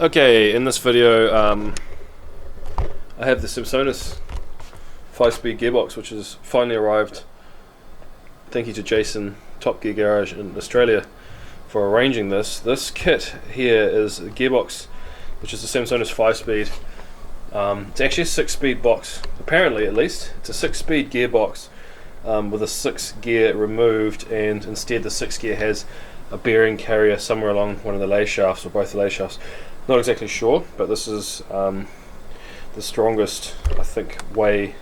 Okay, in this video I have the Samsonas 5-speed gearbox, which has finally arrived. Thank you to Jason, Top Gear Garage in Australia, for arranging this. This kit here is a gearbox, which is the Samsonas 5-speed. It's actually a 6-speed box, apparently at least. It's a 6-speed gearbox with a 6th gear removed, and instead the 6th gear has a bearing carrier somewhere along one of the lay shafts, or both the lay shafts. Not exactly sure, but this is the strongest, I think, way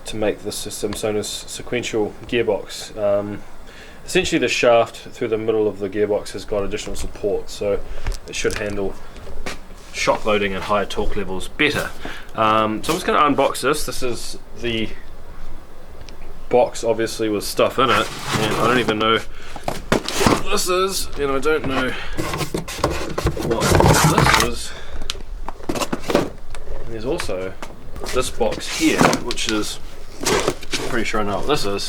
to make this Samsonas sequential gearbox. Essentially the shaft through the middle of the gearbox has got additional support, so it should handle shock loading at higher torque levels better. So I'm just going to unbox this. This is the box, obviously, with stuff in it, and I don't even know what this is, and I don't know what this is. And there's also this box here, which is, I'm pretty sure I know what this is.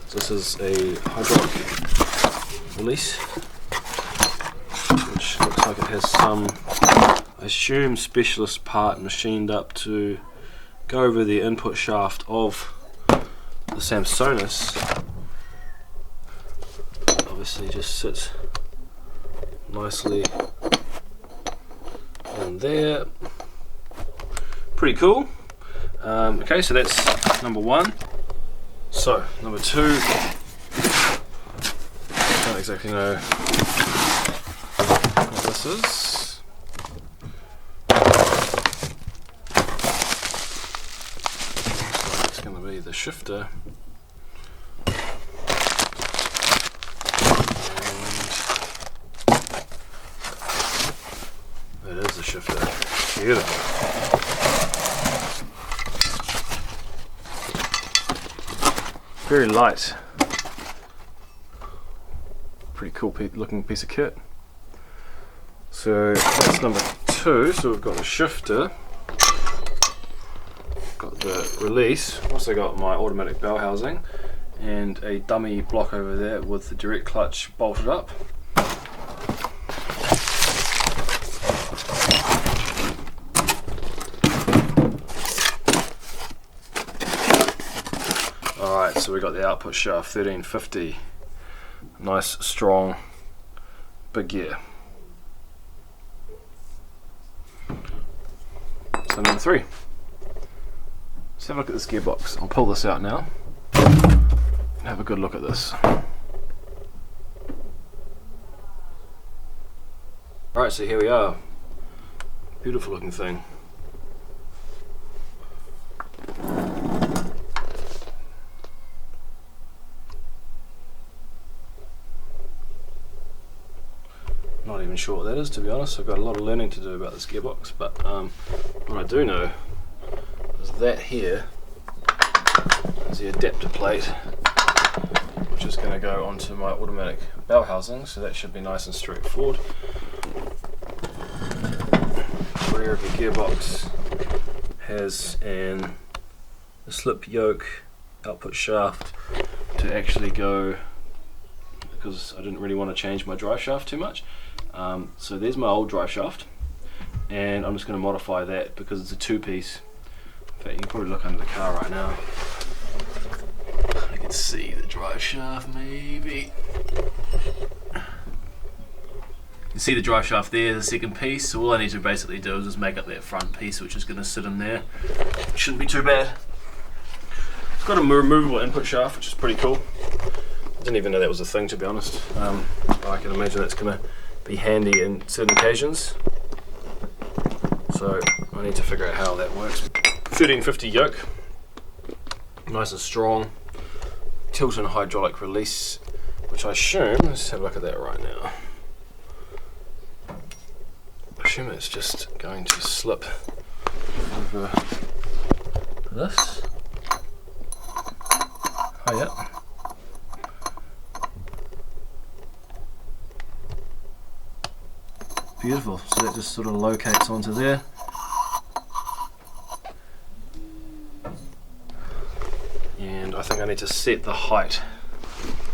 So this is a hydraulic release, which looks like it has some, I assume, specialist part machined up to go over the input shaft of the Samsonas. Obviously just sits nicely in there. Pretty cool. Okay, so that's number one. So number two, don't exactly know what this is. Looks like it's going to be the shifter. And it is the shifter. Beautiful. Very light. Pretty cool looking piece of kit. So that's number two. So we've got the shifter, got the release, also got my automatic bell housing, and a dummy block over there with the direct clutch bolted up. Alright, so we got the output shaft 1350, nice strong big gear. So number three, let's have a look at this gearbox. I'll pull this out now and have a good look at this. Alright, so here we are. Beautiful looking thing. Not even sure what that is, to be honest. I've got a lot of learning to do about this gearbox, but what I do know is that here is the adapter plate, which is going to go onto my automatic bell housing, so that should be nice and straightforward. The rear of the gearbox has a slip yoke output shaft to actually go, because I didn't really want to change my drive shaft too much. So there's my old drive shaft, and I'm just going to modify that because it's a two-piece. In fact, you can probably look under the car right now. I can see the drive shaft, maybe. You can see the drive shaft there, the second piece. So all I need to basically do is just make up that front piece, which is going to sit in there. Shouldn't be too bad. It's got a removable input shaft, which is pretty cool. I didn't even know that was a thing, to be honest. I can imagine that's going to be handy in certain occasions. So I need to figure out how that works. 1350 yoke, nice and strong. Tilt and hydraulic release, which I assume, let's have a look at that right now. I assume it's just going to slip over this. Oh yeah. Beautiful, so that just sort of locates onto there. And I think I need to set the height.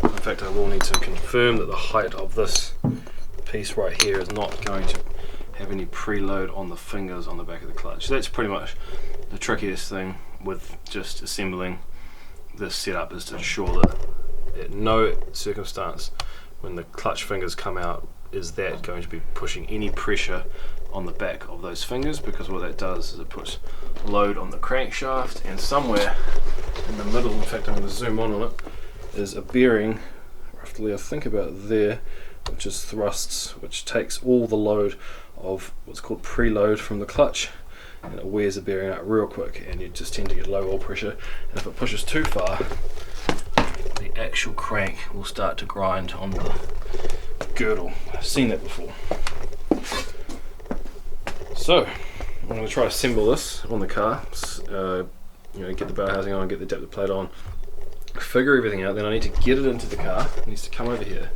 In fact, I will need to confirm that the height of this piece right here is not going to have any preload on the fingers on the back of the clutch. So that's pretty much the trickiest thing with just assembling this setup, is to ensure that at no circumstance when the clutch fingers come out is that going to be pushing any pressure on the back of those fingers, because what that does is it puts load on the crankshaft, and somewhere in the middle, in fact I'm going to zoom on it, is a bearing roughly I think about there, which is thrusts, which takes all the load of what's called preload from the clutch, and it wears the bearing out real quick, and you just tend to get low oil pressure, and if it pushes too far the actual crank will start to grind on the girdle. I've seen that before. So I'm going to try to assemble this on the car, get the bow housing on, get the adapter plate on, figure everything out, then I need to get it into the car. It needs to come over here,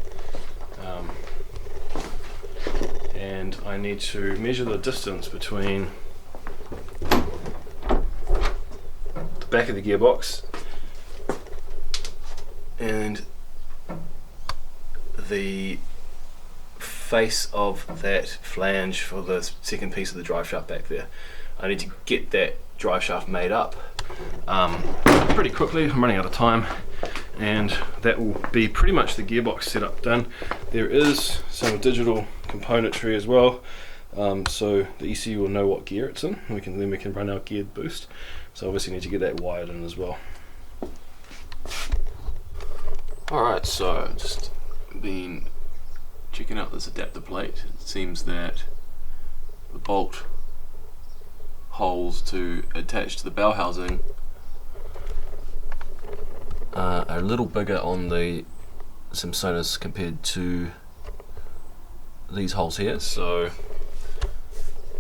and I need to measure the distance between the back of the gearbox and the face of that flange for the second piece of the drive shaft back there. I need to get that drive shaft made up pretty quickly. I'm running out of time, and that will be pretty much the gearbox setup done. There is some digital componentry as well, so the ECU will know what gear it's in. Then we can run our geared boost. So obviously need to get that wired in as well. Alright, so just been checking out this adapter plate. It seems that the bolt holes to attach to the bell housing are a little bigger on the Samsonas compared to these holes here, so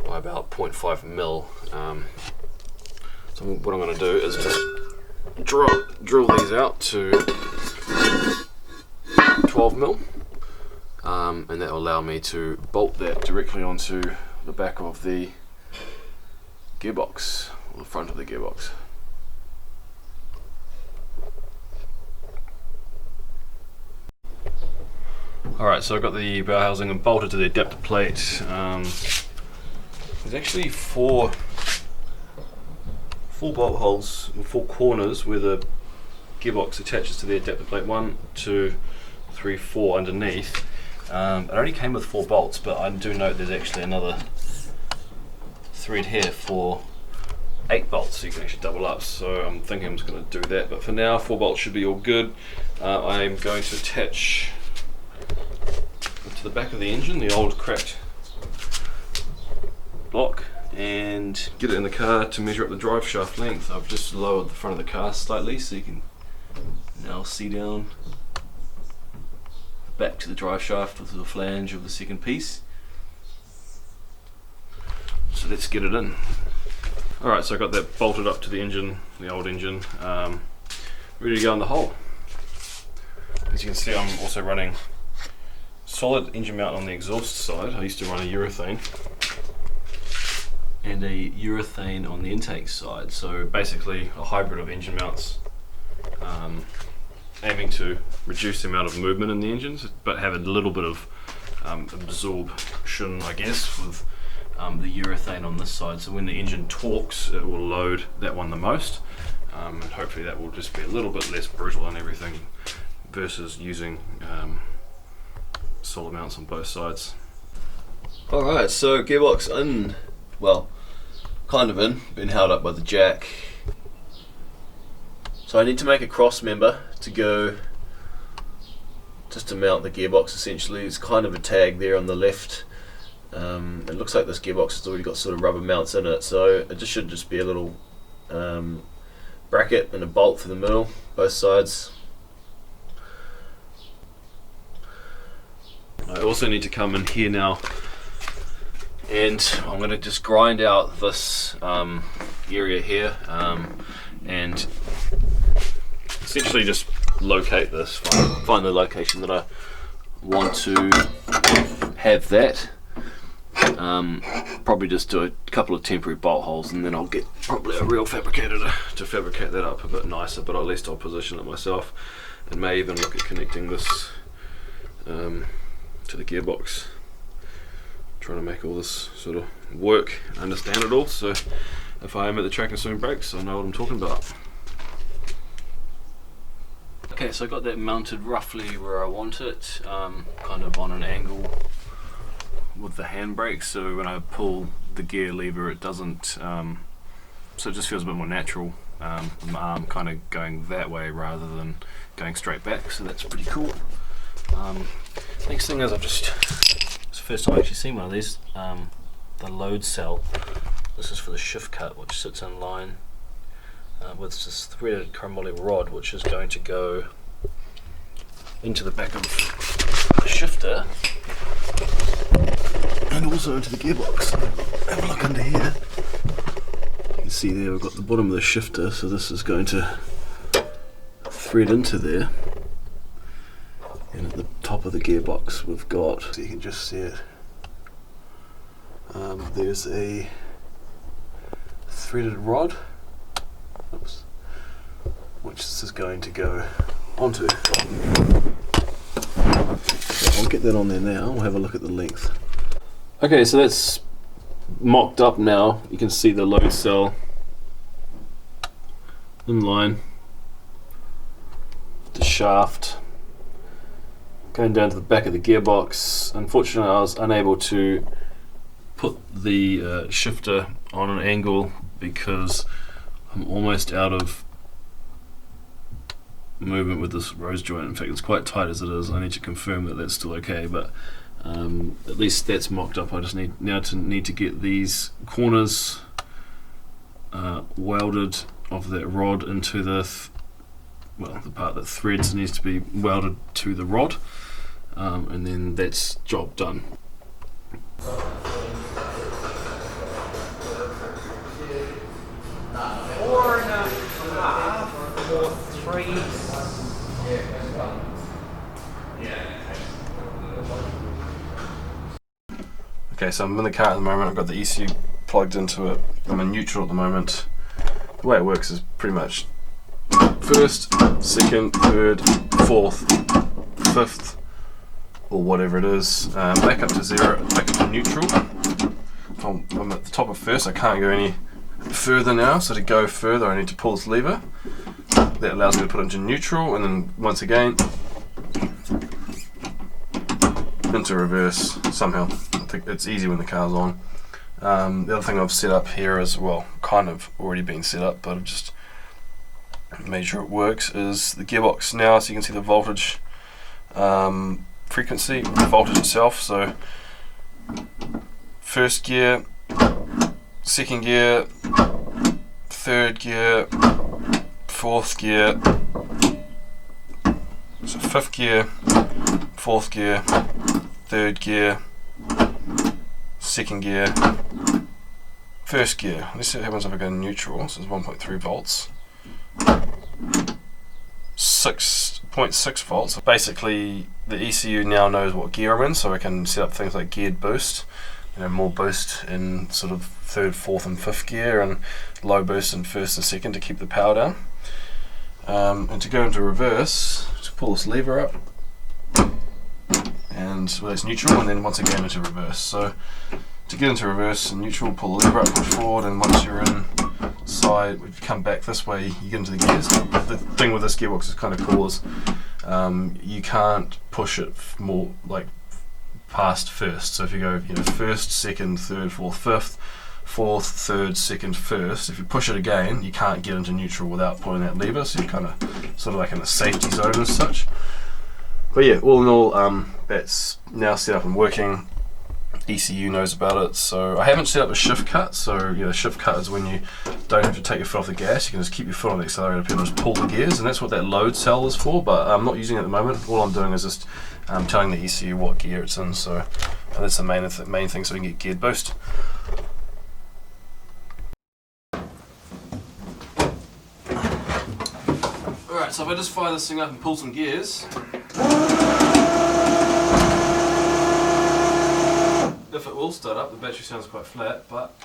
by about 0.5 mil. So what I'm going to do is just drill these out to 12 mil, and that will allow me to bolt that directly onto the back of the gearbox, or the front of the gearbox. Alright, so I've got the bow housing and bolted to the adapter plate. There's actually four bolt holes, or four corners where the gearbox attaches to the adapter plate. 1, 2, 3, 4 underneath. It only came with 4 bolts, but I do note there's actually another thread here for 8 bolts, so you can actually double up. So I'm thinking I'm just going to do that, but for now 4 bolts should be all good. I'm going to attach to the back of the engine the old cracked block and get it in the car to measure up the drive shaft length. I've just lowered the front of the car slightly so you can now see down back to the drive shaft with the flange of the second piece. So let's get it in. Alright, so I got that bolted up to the engine, the old engine, ready to go in the hole. As you can see, I'm also running solid engine mount on the exhaust side. I used to run a urethane, and a urethane on the intake side, so basically a hybrid of engine mounts, aiming to reduce the amount of movement in the engines but have a little bit of absorption, I guess, with the urethane on this side, so when the engine torques it will load that one the most, and hopefully that will just be a little bit less brutal and everything versus using solid mounts on both sides. Alright, so gearbox in, well, kind of in, been held up by the jack. So I need to make a cross member to go, just to mount the gearbox essentially. It's kind of a tag there on the left. It looks like this gearbox has already got sort of rubber mounts in it, so it should just be a little bracket and a bolt for the middle, both sides. I also need to come in here now, and I'm going to just grind out this area here, and essentially just locate this, find the location that I want to have that. Probably just do a couple of temporary bolt holes, and then I'll get probably a real fabricator to fabricate that up a bit nicer, but at least I'll position it myself, and may even look at connecting this to the gearbox trying to make all this sort of work, understand it all, so if I am at the track and swing brakes, I know what I'm talking about. Okay, so I got that mounted roughly where I want it, kind of on an angle with the handbrake, so when I pull the gear lever it doesn't, so it just feels a bit more natural, my arm kind of going that way rather than going straight back, so that's pretty cool. Next thing is it's the first time I've actually seen one of these, the load cell. This is for the shift cut, which sits in line with this threaded chromoly rod, which is going to go into the back of the shifter and also into the gearbox. Have a look under here. You can see there we've got the bottom of the shifter, so this is going to thread into there. And at the top of the gearbox we've got, so you can just see it, there's a threaded rod, which this is going to go onto. So I'll get that on there now, we'll have a look at the length. Okay, so that's mocked up now. You can see the load cell in line, the shaft going down to the back of the gearbox. Unfortunately I was unable to put the shifter on an angle because I'm almost out of movement with this rose joint. In fact, it's quite tight as it is. I need to confirm that that's still okay, but at least that's mocked up. I just need to get these corners welded of that rod into the the part that threads needs to be welded to the rod, and then that's job done. 4.5 or 3. Okay, so I'm in the car at the moment. I've got the ECU plugged into it. I'm in neutral at the moment. The way it works is pretty much first, second, third, fourth, fifth, or whatever it is. Back up to zero, back up to neutral. I'm at the top of first. I can't go any further now, so to go further I need to pull this lever. That allows me to put it into neutral, and then once again into reverse somehow. I think it's easy when the car's on. The other thing I've set up here is, well, kind of already been set up, but I've just made sure it works, is the gearbox now, so you can see the voltage frequency, the voltage itself. So first gear, second gear, third gear, fourth gear, so fifth gear, fourth gear, third gear, second gear, first gear. Let's see what happens if I go neutral. This is 1.3 volts. 6.6 volts. Basically the ECU now knows what gear I'm in, so I can set up things like geared boost, more boost in sort of third, fourth and fifth gear, and low boost in first and second to keep the power down. And to go into reverse, just pull this lever up, and well, it's neutral, and then once again into reverse. So to get into reverse and neutral, pull the lever up, push forward, and once you're inside, if you come back this way, you get into the gears. The thing with this gearbox is kind of cool is you can't push it more like past first. So if you go first, second, third, fourth, fifth, fourth, third, second, first, if you push it again, you can't get into neutral without pulling that lever, so you're kind of sort of like in a safety zone as such. But yeah, all in all, that's now set up and working. ECU knows about it, so I haven't set up a shift cut. So the shift cut is when you don't have to take your foot off the gas, you can just keep your foot on the accelerator pedal, just pull the gears, and that's what that load cell is for, but I'm not using it at the moment. All I'm doing is just telling the ECU what gear it's in, so that's the main thing, so we can get geared boost. Alright, so if I just fire this thing up and pull some gears, if it will start up, the battery sounds quite flat, but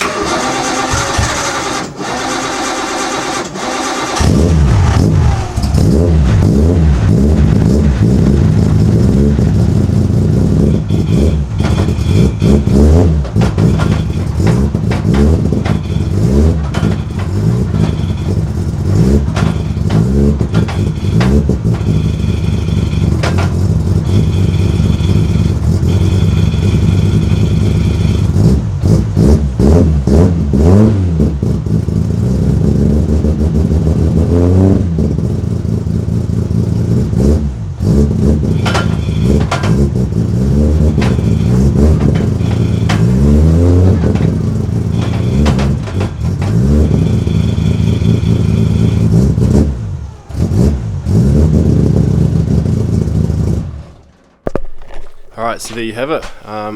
Alright, so there you have it.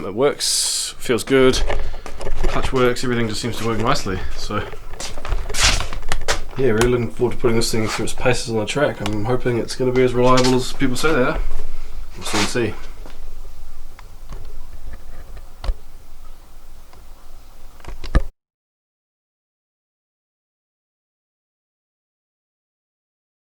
It works, feels good, clutch works, everything just seems to work nicely. So yeah, really looking forward to putting this thing through its paces on the track. I'm hoping it's going to be as reliable as people say they are. We'll soon see.